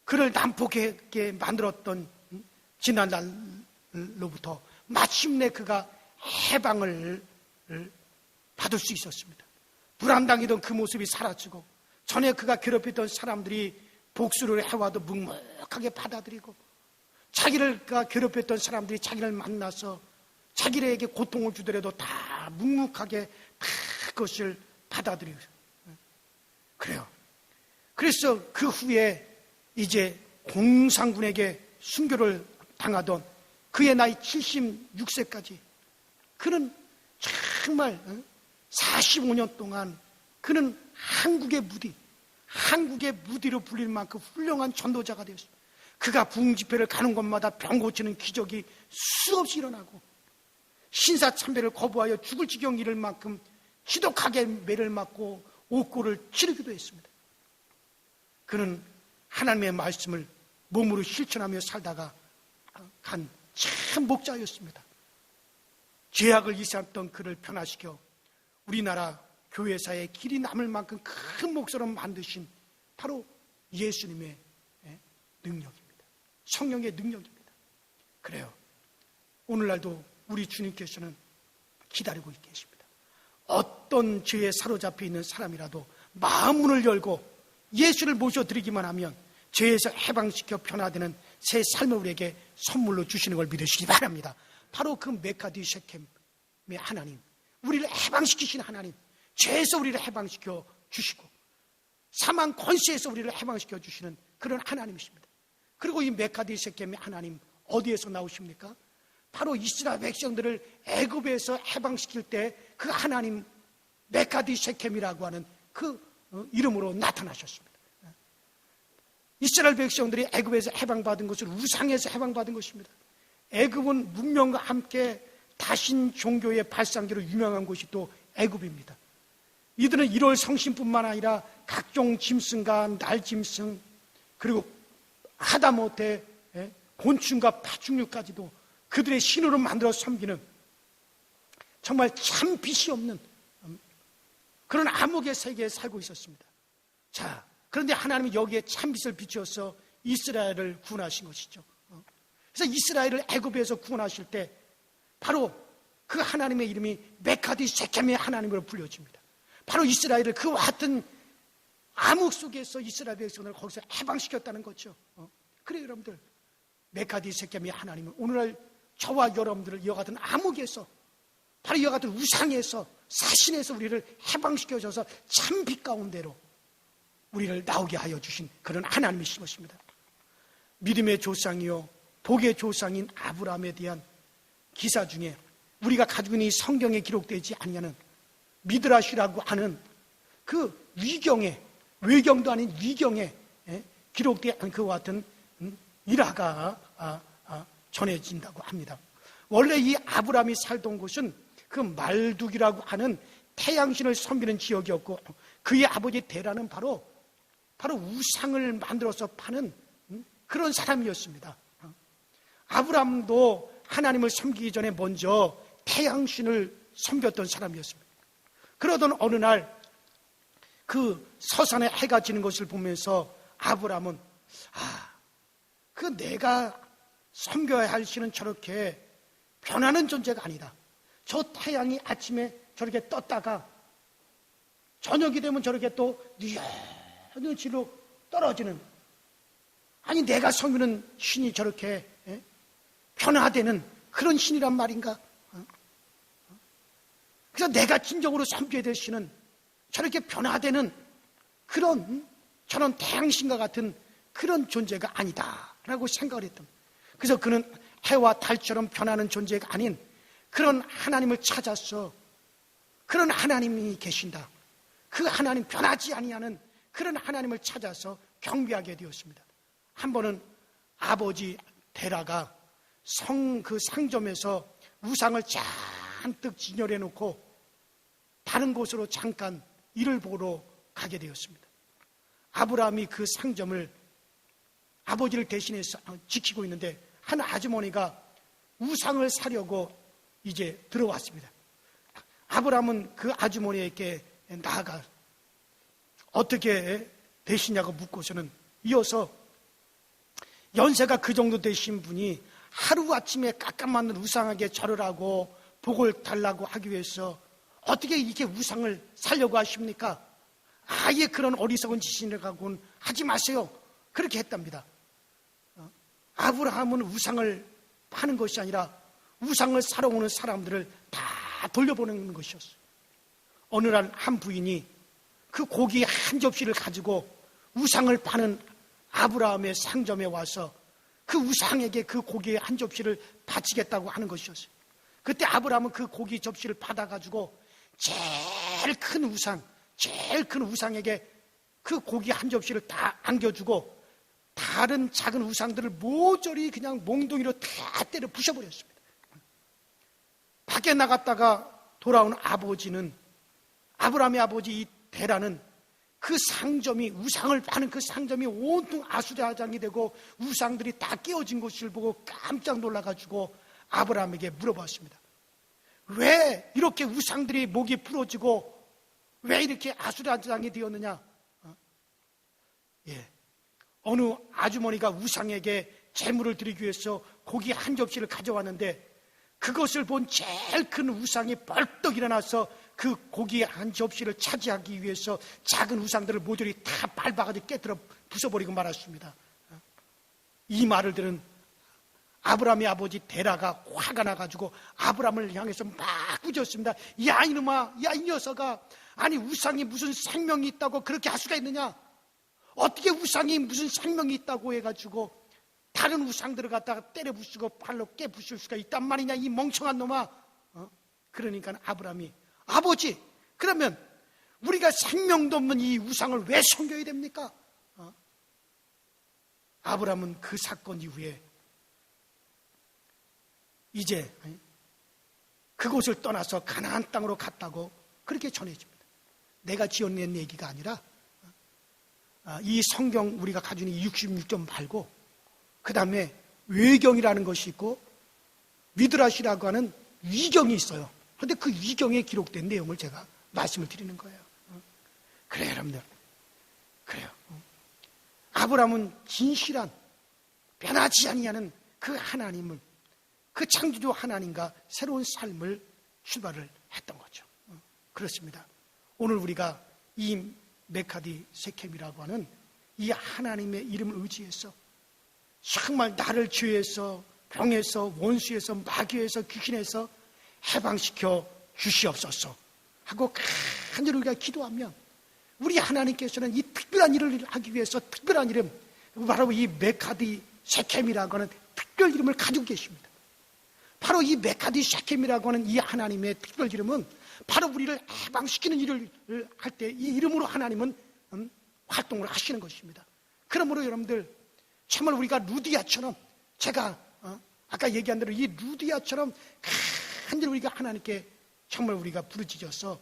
그를 난폭하게 만들었던 지난날로부터 마침내 그가 해방을 받을 수 있었습니다. 불안당이던 그 모습이 사라지고 전에 그가 괴롭혔던 사람들이 복수를 해와도 묵묵하게 받아들이고 자기를 괴롭혔던 사람들이 자기를 만나서 자기에게 고통을 주더라도 다 묵묵하게 다 그것을 받아들여요. 그래요. 그래서 그 후에 이제 공산군에게 순교를 당하던 그의 나이 76세까지 그는 정말 45년 동안 그는 한국의 무디로 불릴 만큼 훌륭한 전도자가 되었습니다. 그가 부흥집회를 가는 곳마다 병 고치는 기적이 수없이 일어나고 신사참배를 거부하여 죽을 지경 이를 만큼 지독하게 매를 맞고 옥고를 치르기도 했습니다. 그는 하나님의 말씀을 몸으로 실천하며 살다가 간 참 목자였습니다. 죄악을 일삼던 그를 변화시켜 우리나라 교회사에 길이 남을 만큼 큰 목소리로 만드신 바로 예수님의 능력입니다. 성령의 능력입니다. 그래요. 오늘날도 우리 주님께서는 기다리고 계십니다. 어떤 죄에 사로잡혀 있는 사람이라도 마음문을 열고 예수를 모셔드리기만 하면 죄에서 해방시켜 변화되는 새 삶을 우리에게 선물로 주시는 걸 믿으시기 바랍니다. 바로 그 메카디 셰켐의 하나님, 우리를 해방시키신 하나님, 죄에서 우리를 해방시켜 주시고 사망 권세에서 우리를 해방시켜 주시는 그런 하나님이십니다. 그리고 이 메카디 셰켐의 하나님 어디에서 나오십니까? 바로 이스라엘 백성들을 애굽에서 해방시킬 때 그 하나님 메카디 셰켐이라고 하는 그 이름으로 나타나셨습니다. 이스라엘 백성들이 애굽에서 해방받은 것을 우상에서 해방받은 것입니다. 애굽은 문명과 함께 다신 종교의 발상지로 유명한 곳이 또 애굽입니다. 이들은 1월 성신뿐만 아니라 각종 짐승과 날짐승, 그리고 하다못해 곤충과 파충류까지도 그들의 신으로 만들어 섬기는 정말 참 빛이 없는 그런 암흑의 세계에 살고 있었습니다. 자, 그런데 하나님은 여기에 참빛을 비추어서 이스라엘을 구원하신 것이죠. 그래서 이스라엘을 애굽에서 구원하실 때 바로 그 하나님의 이름이 메카디 세켐의 하나님으로 불려집니다. 바로 이스라엘을 그와 같은 암흑 속에서 이스라엘 백성을 거기서 해방시켰다는 거죠. 그래 여러분들, 메카디 세켐의 하나님은 오늘날 저와 여러분들을 이와 같은 암흑에서, 바로 이와 같은 우상에서, 사신에서 우리를 해방시켜줘서 참 빛 가운데로 우리를 나오게 하여 주신 그런 하나님이신 것입니다. 믿음의 조상이요 복의 조상인 아브라함에 대한 기사 중에 우리가 가지고 있는 이 성경에 기록되지 아니하는 미드라시라고 하는 그 위경에, 외경도 아닌 위경에 기록되지 않은 그와 같은 일화가 전해진다고 합니다. 원래 이 아브라함이 살던 곳은 그 말둑이라고 하는 태양신을 섬기는 지역이었고, 그의 아버지 데라는 바로 우상을 만들어서 파는 그런 사람이었습니다. 아브라함도 하나님을 섬기기 전에 먼저 태양신을 섬겼던 사람이었습니다. 그러던 어느 날 그 서산에 해가 지는 것을 보면서 아브라함은 그 내가 섬겨야 할 신은 저렇게 변하는 존재가 아니다. 저 태양이 아침에 저렇게 떴다가 저녁이 되면 저렇게 또 뉘어진 지로 떨어지는, 아니 내가 섬기는 신이 저렇게 변화되는 그런 신이란 말인가? 그래서 내가 진정으로 섬겨야 될 신은 저렇게 변화되는 저런 태양신과 같은 그런 존재가 아니다라고 생각을 했던. 그래서 그는 해와 달처럼 변하는 존재가 아닌 그런 하나님을 찾았어. 그런 하나님이 계신다. 그 하나님, 변하지 아니하는 그런 하나님을 찾아서 경배하게 되었습니다. 한 번은 아버지 데라가 그 상점에서 우상을 잔뜩 진열해 놓고 다른 곳으로 잠깐 일을 보러 가게 되었습니다. 아브라함이 그 상점을 아버지를 대신해서 지키고 있는데 한 아주머니가 우상을 사려고 이제 들어왔습니다. 아브라함은 그 아주머니에게 나아가 어떻게 되시냐고 묻고서는 이어서 연세가 그 정도 되신 분이 하루아침에 깎아맞는 우상에게 절을 하고 복을 달라고 하기 위해서 어떻게 이렇게 우상을 살려고 하십니까? 아예 그런 어리석은 짓이라고는 하지 마세요. 그렇게 했답니다. 아브라함은 우상을 파는 것이 아니라 우상을 사러 오는 사람들을 다 돌려보내는 것이었어요. 어느 날 한 부인이 그 고기 한 접시를 가지고 우상을 파는 아브라함의 상점에 와서 그 우상에게 그 고기 한 접시를 바치겠다고 하는 것이었어요. 그때 아브라함은 그 고기 접시를 받아가지고 제일 큰 우상에게 그 고기 한 접시를 다 안겨주고 다른 작은 우상들을 모조리 그냥 몽둥이로 다 때려 부셔버렸습니다. 밖에 나갔다가 돌아온 아브라함의 아버지 이 데라는 그 상점이, 우상을 파는 그 상점이 온통 아수라장이 되고 우상들이 다 깨어진 것을 보고 깜짝 놀라가지고 아브라함에게 물어봤습니다. 왜 이렇게 우상들이 목이 부러지고 왜 이렇게 아수라장이 되었느냐? 어느 아주머니가 우상에게 제물을 드리기 위해서 고기 한 접시를 가져왔는데 그것을 본 제일 큰 우상이 벌떡 일어나서 그 고기 한 접시를 차지하기 위해서 작은 우상들을 모조리 다 밟아가지고 깨뜨려 부숴버리고 말았습니다. 이 말을 들은 아브라함의 아버지 데라가 화가 나가지고 아브라함을 향해서 막 꾸짖었습니다. 야 이놈아, 야 이 녀석아, 아니 우상이 무슨 생명이 있다고 그렇게 할 수가 있느냐? 어떻게 우상이 무슨 생명이 있다고 해가지고 다른 우상들을 갖다가 때려 부수고 발로 깨 부술 수가 있단 말이냐, 이 멍청한 놈아. 그러니까 아브라함이, 아버지, 그러면 우리가 생명도 없는 이 우상을 왜 섬겨야 됩니까? 아브라함은 그 사건 이후에 이제 그곳을 떠나서 가나안 땅으로 갔다고 그렇게 전해집니다. 내가 지어낸 얘기가 아니라 이 성경 우리가 가지고 있는 66점 말고 그 다음에 외경이라는 것이 있고 미드라시라고 하는 위경이 있어요. 그런데 그 위경에 기록된 내용을 제가 말씀을 드리는 거예요. 그래요, 여러분들. 그래요. 아브라함은 진실한 변하지 아니하는 그 하나님을, 그 창조주 하나님과 새로운 삶을 출발을 했던 거죠. 그렇습니다. 오늘 우리가 이 메카디 세켐이라고 하는 이 하나님의 이름을 의지해서 정말 나를 죄에서, 병에서, 원수에서, 마귀에서, 귀신에서 해방시켜 주시옵소서 하고 간절히 우리가 기도하면 우리 하나님께서는 이 특별한 일을 하기 위해서 특별한 이름, 바로 이 메카디 세켐이라고 하는 특별 이름을 가지고 계십니다. 바로 이 메카디 세켐이라고 하는 이 하나님의 특별 이름은 바로 우리를 해방시키는 일을 할 때 이 이름으로 하나님은 활동을 하시는 것입니다. 그러므로 여러분들 정말 우리가 루디아처럼, 제가 아까 얘기한 대로 이 루디아처럼 간절히 우리가 하나님께 정말 우리가 부르짖어서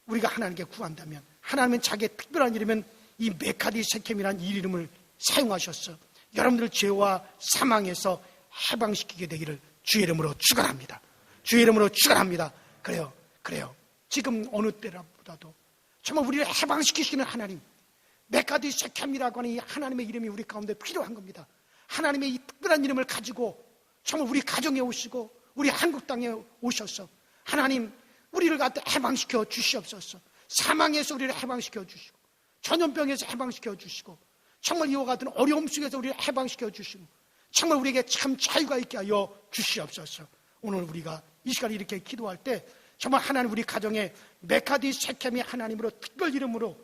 우리가 하나님께 구한다면 하나님은 자기의 특별한 이름은 이 메카디 세켐이라는 이 이름을 사용하셔서 여러분들 죄와 사망에서 해방시키게 되기를 주의 이름으로 축원합니다. 주의 이름으로 축원합니다. 그래요. 지금 어느 때보다도 정말 우리를 해방시키시는 하나님, 메카디 세켐이라고 하는 이 하나님의 이름이 우리 가운데 필요한 겁니다. 하나님의 이 특별한 이름을 가지고 정말 우리 가정에 오시고 우리 한국 땅에 오셔서 하나님 우리를 갖다 해방시켜 주시옵소서. 사망에서 우리를 해방시켜 주시고 전염병에서 해방시켜 주시고 정말 이와 같은 어려움 속에서 우리를 해방시켜 주시고 정말 우리에게 참 자유가 있게 하여 주시옵소서. 오늘 우리가 이 시간에 이렇게 기도할 때 정말 하나님 우리 가정에 메카디 세켐이 하나님으로 특별 이름으로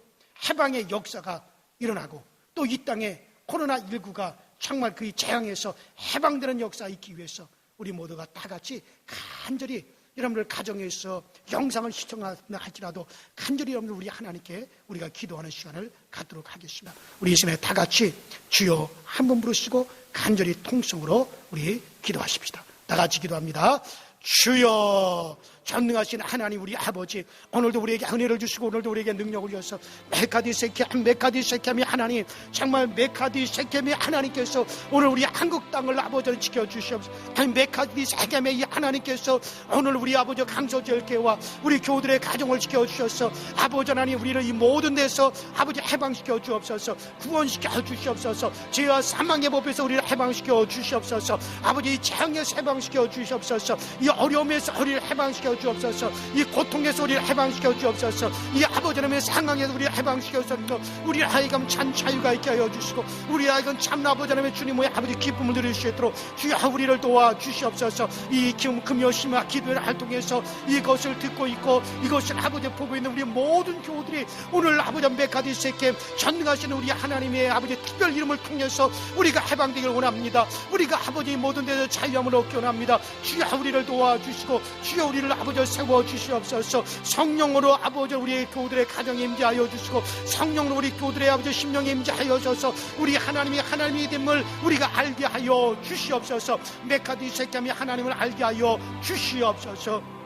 해방의 역사가 일어나고 또 이 땅에 코로나19가 정말 그 재앙에서 해방되는 역사가 있기 위해서 우리 모두가 다 같이 간절히 여러분들 가정에서 영상을 시청하나 할지라도 간절히 여러분들 우리 하나님께 우리가 기도하는 시간을 갖도록 하겠습니다. 우리 이 시간에 다 같이 주여 한 번 부르시고 간절히 통성으로 우리 기도하십시다. 다 같이 기도합니다. 주여 전능하신 하나님 우리 아버지, 오늘도 우리에게 은혜를 주시고 오늘도 우리에게 능력을 주셔서 메카디 세켐이 하나님, 정말 메카디 세켐이 하나님께서 오늘 우리 한국 땅을 아버지를 지켜주시옵소서. 메카디 세켐의 이 하나님께서 오늘 우리 아버지 강서절교회와 우리 교우들의 가정을 지켜주셔서 아버지 하나님 우리를 이 모든 데서 아버지 해방시켜 주옵소서. 구원시켜 주시옵소서. 죄와 사망의 법에서 우리를 해방시켜 주시옵소서. 아버지 이 재앙에서 해방시켜 주시옵소서. 이 어려움에서 우리를 해방시켜 주옵소서. 이 고통에서 우리를 해방시켜 주옵소서. 이 아버지 하나님의 상황에서 우리를 해방시켜 주옵소서. 우리 하여금 참 자유가 있게 하여 주시고 우리 하여금 참 아버지 하나님의 주님의 아버지 기쁨을 누릴 수 있도록 주여 우리를 도와 주시옵소서. 이 금요 심화 기도를 활동해서 이것을 듣고 있고 이것을 아버지 보고 있는 우리 모든 교우들이 오늘 아버지 메카디 세켐 전능하시는 우리 하나님의 아버지 특별 이름을 통해서 우리가 해방되기를 원합니다. 우리가 아버지 모든 데서 자유함을 얻기 원합니다. 주여 우리를 도와주시고 주여 우리를 아버지 세워주시옵소서. 성령으로 아버지 우리의 교우들의 가정에 임재하여 주시고 성령으로 우리 교우들의 아버지 심령에 임재하여 주셔서 우리 하나님이 됨을 우리가 알게 하여 주시옵소서. 메카디 세켐이 하나님을 알게 하여 주시옵소서.